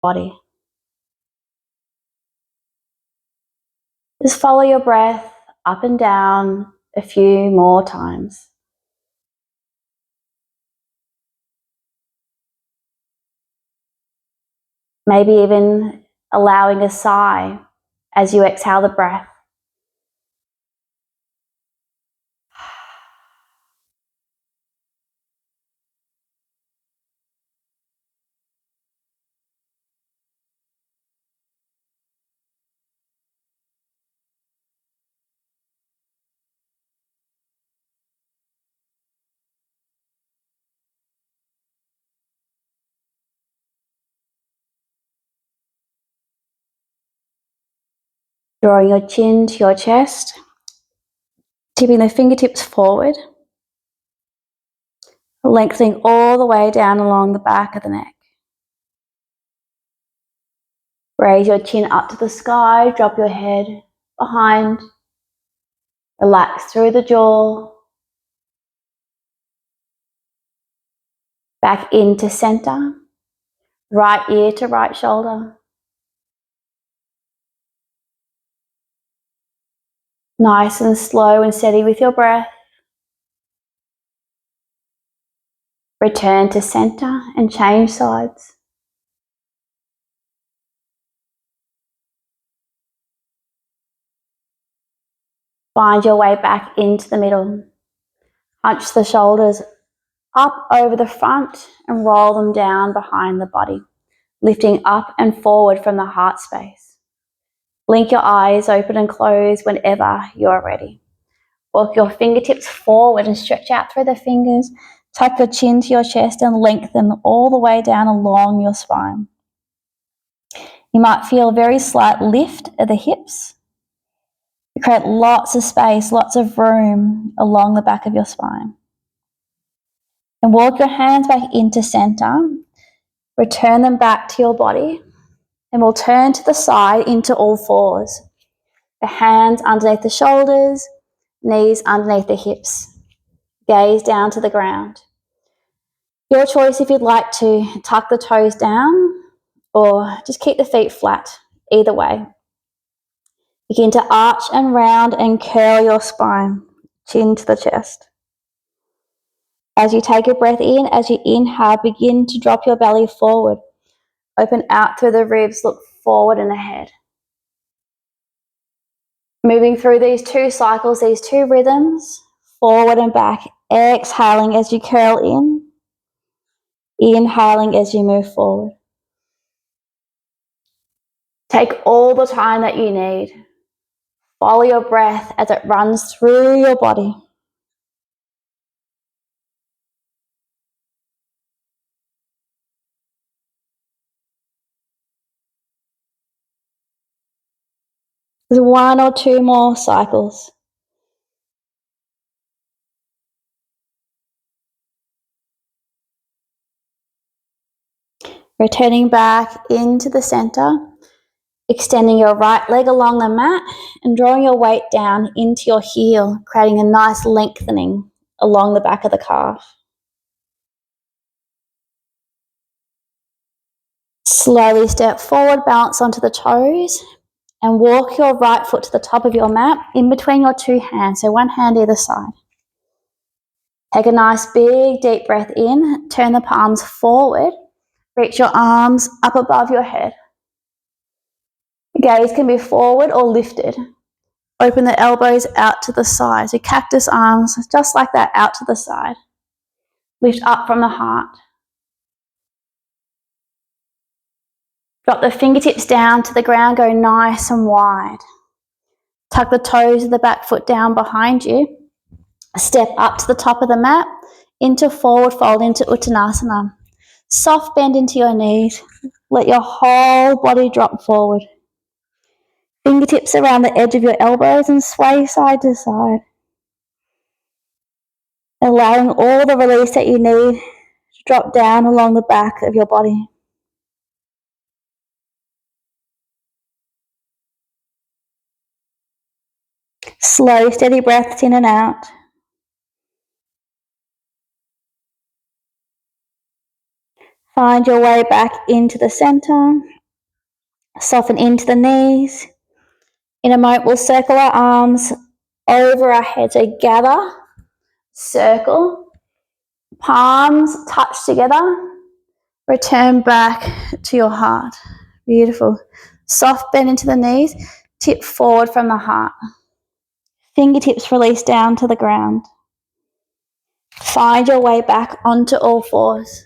body. Just follow your breath up and down a few more times. Maybe even allowing a sigh as you exhale the breath. Drawing your chin to your chest, tipping the fingertips forward, lengthening all the way down along the back of the neck. Raise your chin up to the sky, drop your head behind, relax through the jaw, back into center, right ear to right shoulder. Nice and slow and steady with your breath. Return to center and change sides. Find your way back into the middle. Hunch the shoulders up over the front and roll them down behind the body, lifting up and forward from the heart space. Blink your eyes open and close whenever you're ready. Walk your fingertips forward and stretch out through the fingers. Tuck your chin to your chest and lengthen all the way down along your spine. You might feel a very slight lift at the hips. You create lots of space, lots of room along the back of your spine. And walk your hands back into center. Return them back to your body. And we'll turn to the side into all fours. The hands underneath the shoulders, knees underneath the hips. Gaze down to the ground. Your choice if you'd like to tuck the toes down or just keep the feet flat, either way. Begin to arch and round and curl your spine, chin to the chest. As you take a breath in, as you inhale, begin to drop your belly forward. Open out through the ribs, look forward and ahead. Moving through these two cycles, these two rhythms, forward and back, exhaling as you curl in, inhaling as you move forward. Take all the time that you need. Follow your breath as it runs through your body. There's one or two more cycles. Returning back into the center, extending your right leg along the mat and drawing your weight down into your heel, creating a nice lengthening along the back of the calf. Slowly step forward, balance onto the toes, and walk your right foot to the top of your mat in between your two hands, so one hand either side. Take a nice big deep breath in, turn the palms forward, reach your arms up above your head. Gaze can be forward or lifted. Open the elbows out to the side, so cactus arms, just like that, out to the side. Lift up from the heart. Drop the fingertips down to the ground, go nice and wide. Tuck the toes of the back foot down behind you. Step up to the top of the mat, into forward fold, into Uttanasana. Soft bend into your knees. Let your whole body drop forward. Fingertips around the edge of your elbows and sway side to side. Allowing all the release that you need to drop down along the back of your body. Slow, steady breaths in and out. Find your way back into the center. Soften into the knees. In a moment, we'll circle our arms over our head. So gather, circle, palms touch together. Return back to your heart. Beautiful. Soft bend into the knees. Tip forward from the heart. Fingertips release down to the ground. Find your way back onto all fours.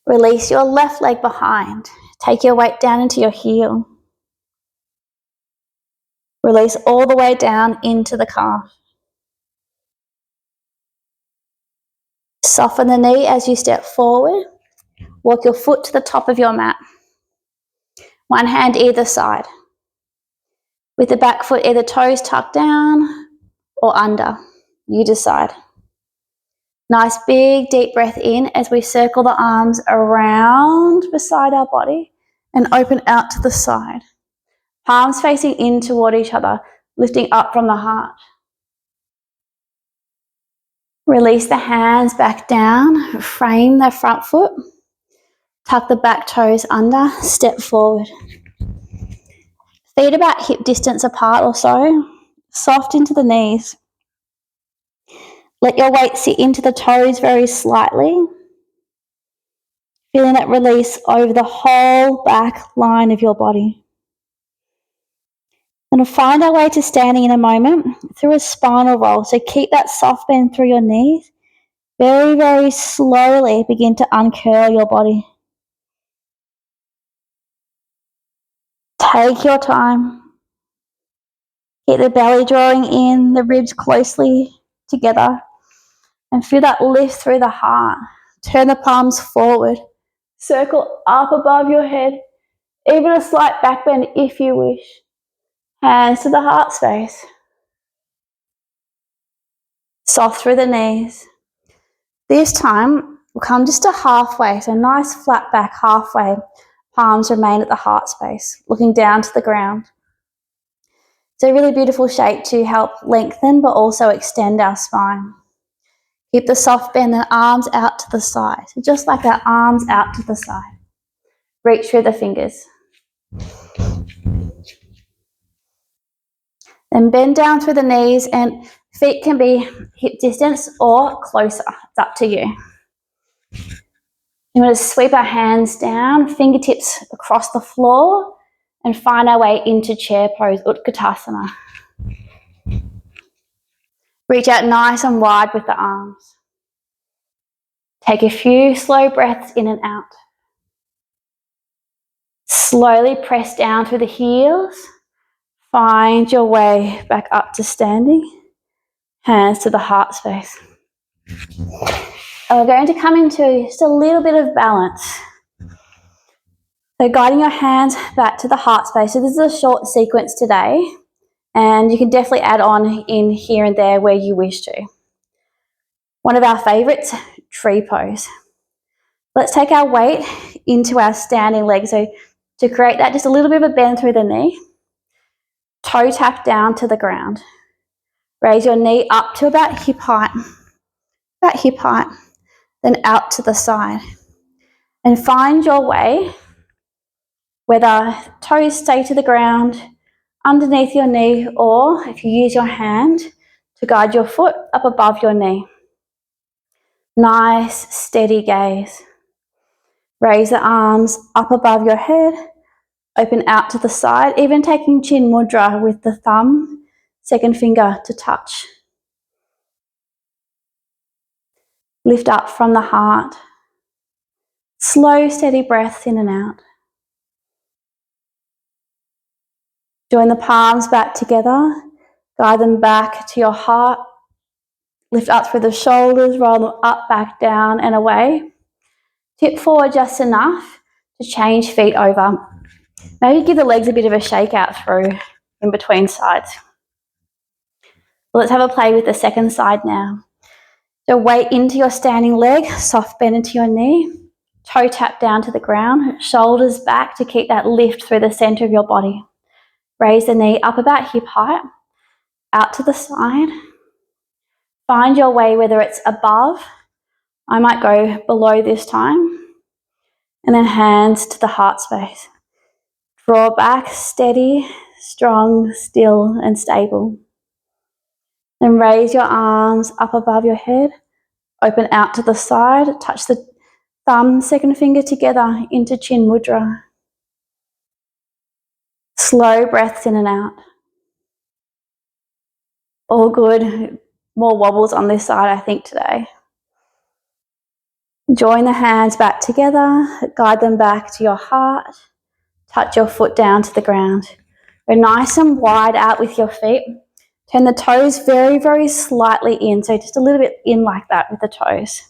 Release your left leg behind. Take your weight down into your heel. Release all the way down into the calf. Soften the knee as you step forward. Walk your foot to the top of your mat. One hand either side. With the back foot either toes tucked down or under. You decide. Nice big deep breath in as we circle the arms around beside our body and open out to the side. Palms facing in toward each other, lifting up from the heart. Release the hands back down, frame the front foot, tuck the back toes under, step forward. Feet about hip distance apart or so, soft into the knees. Let your weight sit into the toes very slightly, feeling that release over the whole back line of your body. And we'll find our way to standing in a moment through a spinal roll. So keep that soft bend through your knees. Very, very slowly begin to uncurl your body. Take your time. Keep the belly drawing in, the ribs closely together. And feel that lift through the heart. Turn the palms forward. Circle up above your head. Even a slight back bend if you wish. Hands to the heart space. Soft through the knees. This time, we'll come just to halfway. So nice flat back halfway. Palms remain at the heart space, looking down to the ground. It's a really beautiful shape to help lengthen but also extend our spine. Keep the soft bend and arms out to the side. So just like that, arms out to the side. Reach through the fingers. Then bend down through the knees and feet can be hip distance or closer. It's up to you. You want to sweep our hands down, fingertips across the floor, and find our way into chair pose, Utkatasana. Reach out nice and wide with the arms. Take a few slow breaths in and out. Slowly press down through the heels. Find your way back up to standing. Hands to the heart space. And we're going to come into just a little bit of balance. So guiding your hands back to the heart space. So this is a short sequence today, and you can definitely add on in here and there where you wish to. One of our favourites, tree pose. Let's take our weight into our standing leg. So to create that, just a little bit of a bend through the knee. Toe tap down to the ground. Raise your knee up to about hip height. Then out to the side. And find your way where the toes stay to the ground, underneath your knee, or if you use your hand to guide your foot up above your knee. Nice, steady gaze. Raise the arms up above your head, open out to the side, even taking chin mudra with the thumb, second finger to touch. Lift up from the heart. Slow, steady breaths in and out. Join the palms back together. Guide them back to your heart. Lift up through the shoulders, roll them up, back, down and away. Tip forward just enough to change feet over. Maybe give the legs a bit of a shake out through in between sides. Let's have a play with the second side now. So weight into your standing leg, soft bend into your knee, toe tap down to the ground, shoulders back to keep that lift through the center of your body. Raise the knee up about hip height, out to the side. Find your way, whether it's above I might go below this time, and then hands to the heart space. Draw back, steady, strong, still, and stable. Then raise your arms up above your head, open out to the side, touch the thumb, second finger together into Chin Mudra. Slow breaths in and out. All good. More wobbles on this side, I think, today. Join the hands back together, guide them back to your heart, touch your foot down to the ground. Go nice and wide out with your feet. Turn the toes very, very slightly in, so just a little bit in like that with the toes.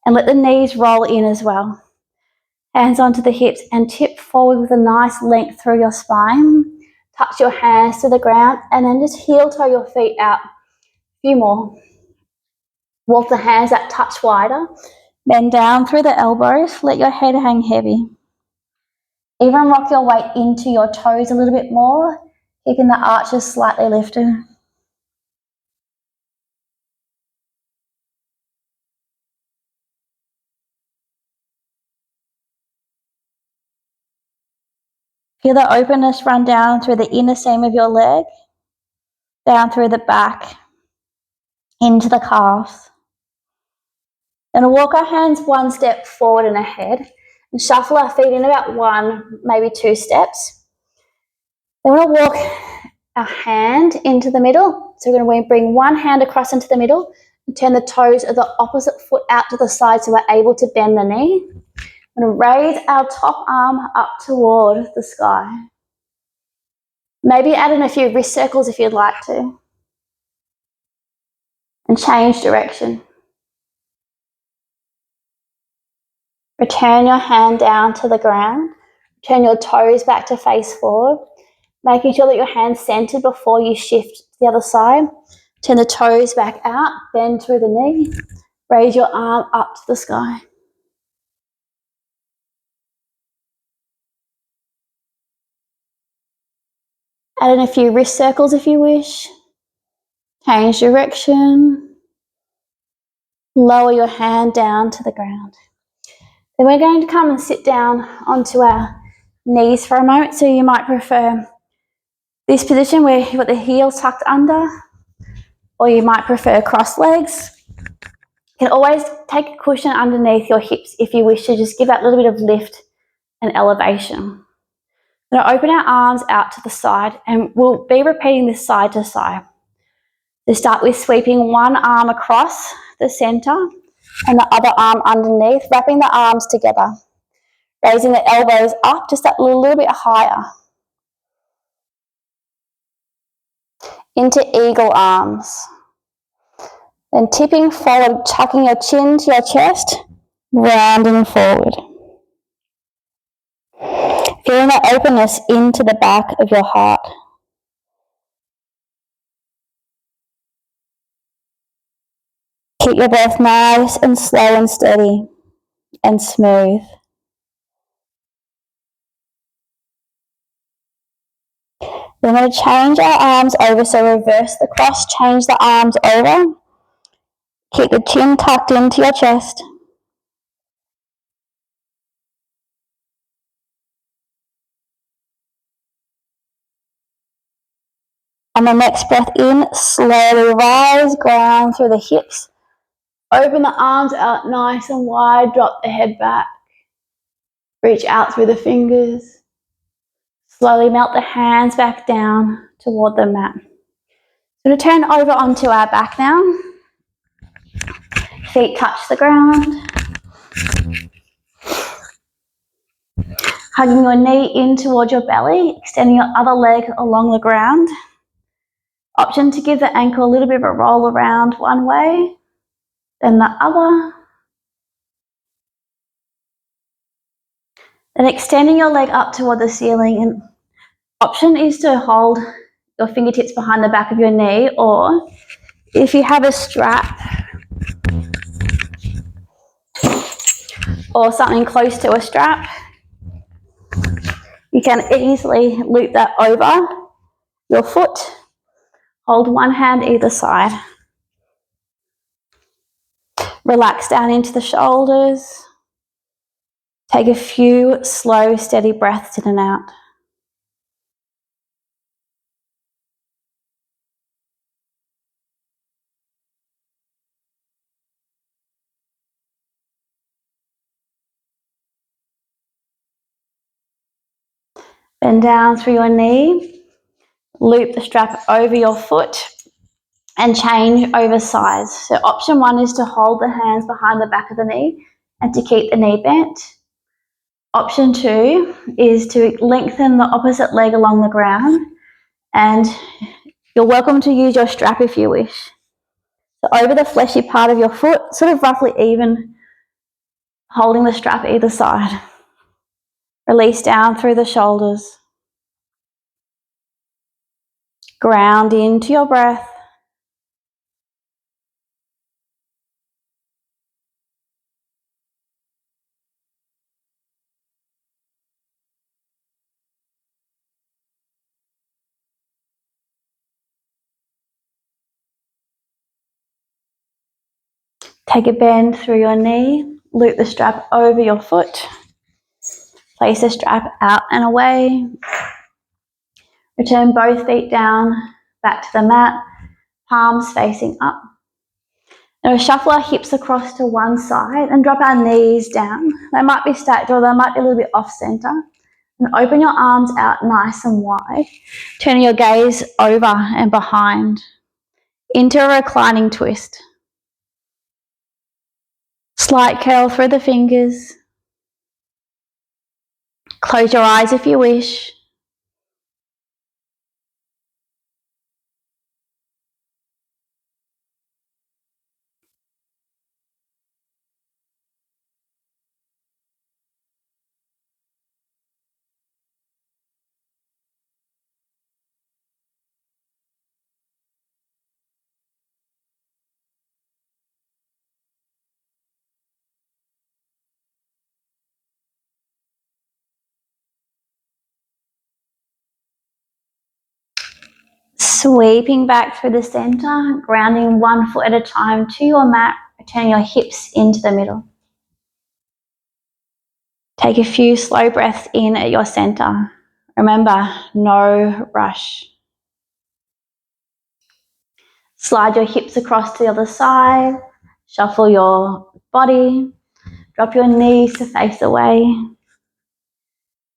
And let the knees roll in as well. Hands onto the hips and tip forward with a nice length through your spine. Touch your hands to the ground and then just heel toe your feet out. A few more. Walk the hands that touch wider. Bend down through the elbows. Let your head hang heavy. Even rock your weight into your toes a little bit more, keeping the arches slightly lifted. Feel the openness run down through the inner seam of your leg, down through the back, into the calves. Then we'll walk our hands one step forward and ahead and shuffle our feet in about 1, maybe 2 steps. Then we'll walk our hand into the middle. So we're going to bring one hand across into the middle and turn the toes of the opposite foot out to the side so we're able to bend the knee. We're going to raise our top arm up toward the sky. Maybe add in a few wrist circles if you'd like to. And change direction. Return your hand down to the ground. Turn your toes back to face forward, making sure that your hand's centered before you shift to the other side. Turn the toes back out, bend through the knee, raise your arm up to the sky. Add in a few wrist circles if you wish. Change direction. Lower your hand down to the ground. Then we're going to come and sit down onto our knees for a moment. So you might prefer this position where you've got the heels tucked under, or you might prefer crossed legs. You can always take a cushion underneath your hips if you wish to just give that little bit of lift and elevation. We're going to open our arms out to the side and we'll be repeating this side to side. To start with, sweeping one arm across the center and the other arm underneath, wrapping the arms together. Raising the elbows up just a little bit higher. Into eagle arms. Then tipping forward, tucking your chin to your chest, rounding forward. Feeling the openness into the back of your heart. Keep your breath nice and slow and steady and smooth. We're going to change our arms over, so reverse the cross, change the arms over. Keep the chin tucked into your chest. On the next breath in, slowly rise, ground through the hips. Open the arms out nice and wide, drop the head back. Reach out through the fingers. Slowly melt the hands back down toward the mat. We're going to turn over onto our back now. Feet touch the ground. Hugging your knee in towards your belly, extending your other leg along the ground. Option to give the ankle a little bit of a roll around one way, then the other. Then extending your leg up toward the ceiling. And option is to hold your fingertips behind the back of your knee, or if you have a strap or something close to a strap, you can easily loop that over your foot. Hold one hand either side. Relax down into the shoulders. Take a few slow, steady breaths in and out. Bend down through your knee. Loop the strap over your foot and change over sides. So option 1 is to hold the hands behind the back of the knee and to keep the knee bent. Option 2 is to lengthen the opposite leg along the ground, and you're welcome to use your strap if you wish. So over the fleshy part of your foot, sort of roughly even, holding the strap either side. Release down through the shoulders. Ground into your breath. Take a bend through your knee. Loop the strap over your foot. Place the strap out and away. Return both feet down, back to the mat, palms facing up. Now we'll shuffle our hips across to one side and drop our knees down. They might be stacked or they might be a little bit off center. And open your arms out nice and wide, turning your gaze over and behind into a reclining twist. Slight curl through the fingers. Close your eyes if you wish. Sweeping back through the center, grounding one foot at a time to your mat, returning your hips into the middle. Take a few slow breaths in at your center. Remember, no rush. Slide your hips across to the other side. Shuffle your body. Drop your knees to face away.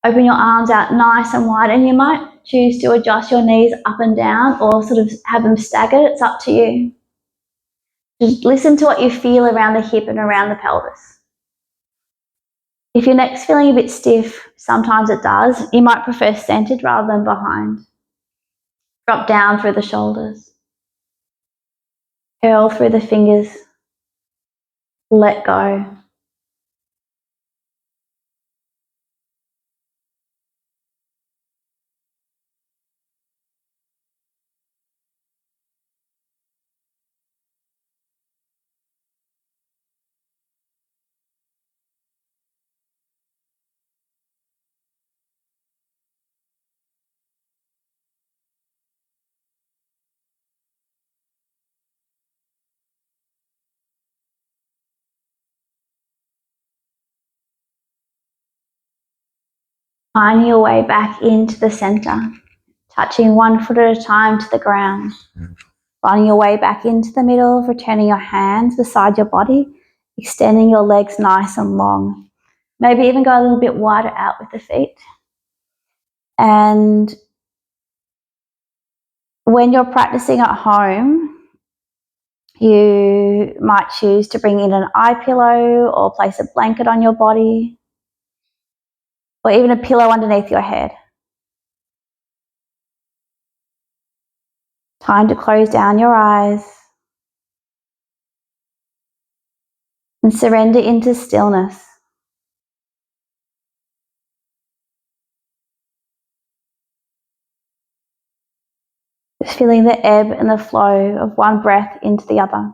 Open your arms out nice and wide, and you might choose to adjust your knees up and down or sort of have them staggered. It's up to you. Just listen to what you feel around the hip and around the pelvis. If your neck's feeling a bit stiff, sometimes it does, you might prefer centered rather than behind. Drop down through the shoulders. Curl through the fingers. Let go. Finding your way back into the center, touching one foot at a time to the ground. Finding your way back into the middle, returning your hands beside your body, extending your legs nice and long. Maybe even go a little bit wider out with the feet. And when you're practicing at home, you might choose to bring in an eye pillow or place a blanket on your body, or even a pillow underneath your head. Time to close down your eyes and surrender into stillness. Just feeling the ebb and the flow of one breath into the other.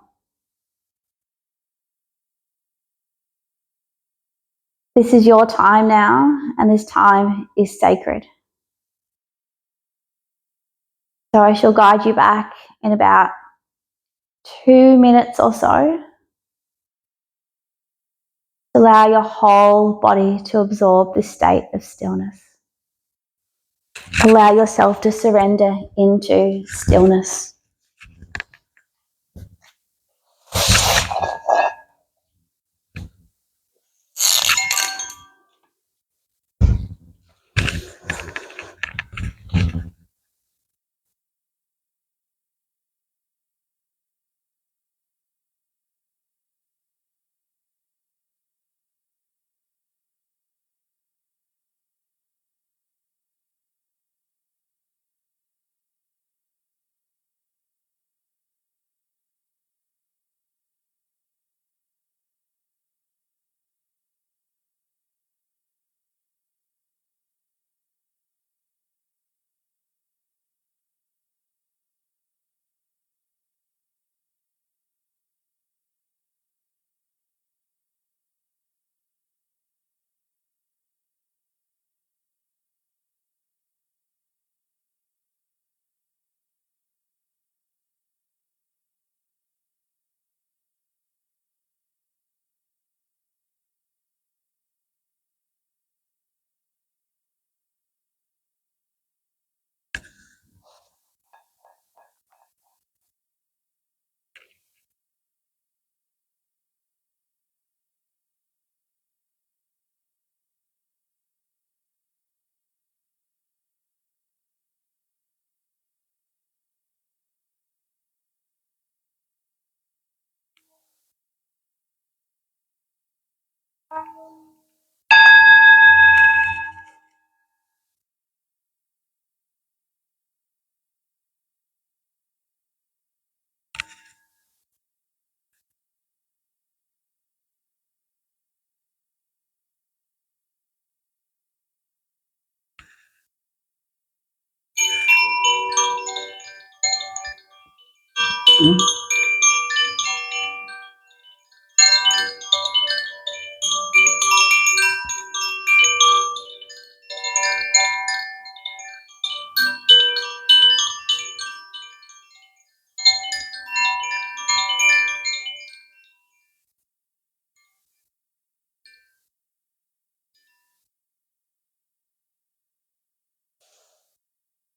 This is your time now, and this time is sacred. So I shall guide you back in about 2 minutes or so. Allow your whole body to absorb this state of stillness. Allow yourself to surrender into stillness.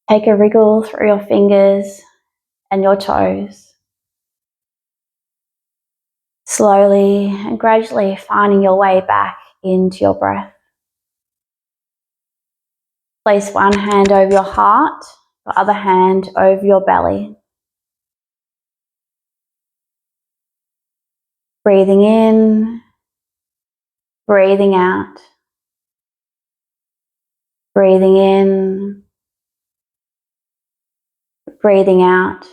Take a wriggle through your fingers and your toes. Slowly and gradually finding your way back into your breath. Place one hand over your heart, the other hand over your belly. Breathing in, breathing out. Breathing in, breathing out.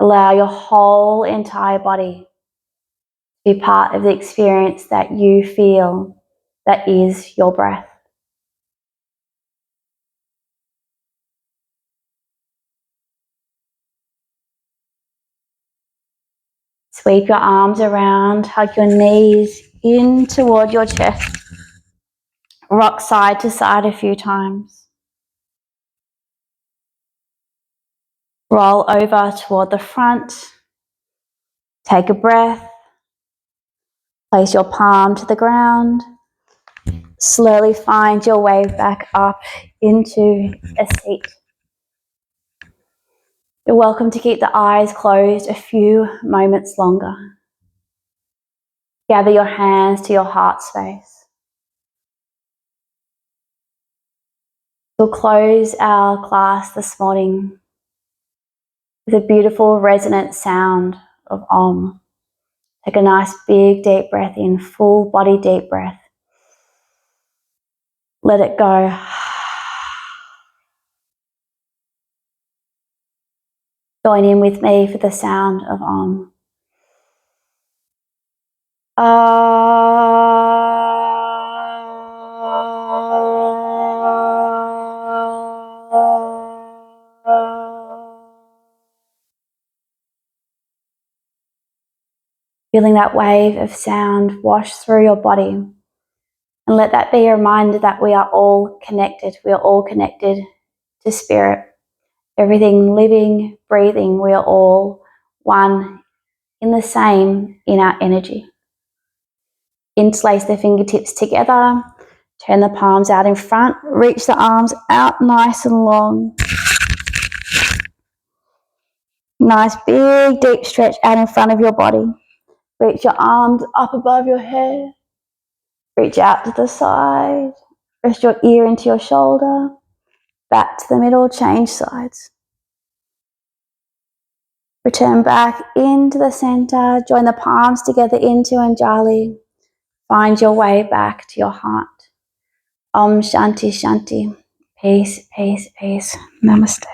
Allow your whole entire body to be part of the experience that you feel that is your breath. Sweep your arms around, hug your knees in toward your chest. Rock side to side a few times. Roll over toward the front. Take a breath. Place your palm to the ground. Slowly find your way back up into a seat. You're welcome to keep the eyes closed a few moments longer. Gather your hands to your heart space. We'll close our class this morning with a beautiful resonant sound of Om. Take a nice big deep breath in, full body deep breath. Let it go. Join in with me for the sound of Om. Feeling that wave of sound wash through your body. And let that be a reminder that we are all connected. We are all connected to spirit. Everything living, breathing, we are all one in the same in our energy. Interlace the fingertips together. Turn the palms out in front. Reach the arms out nice and long. Nice big deep stretch out in front of your body. Reach your arms up above your head. Reach out to the side. Rest your ear into your shoulder. Back to the middle. Change sides. Return back into the center. Join the palms together into Anjali. Find your way back to your heart. Om Shanti Shanti. Peace, peace, peace. Namaste.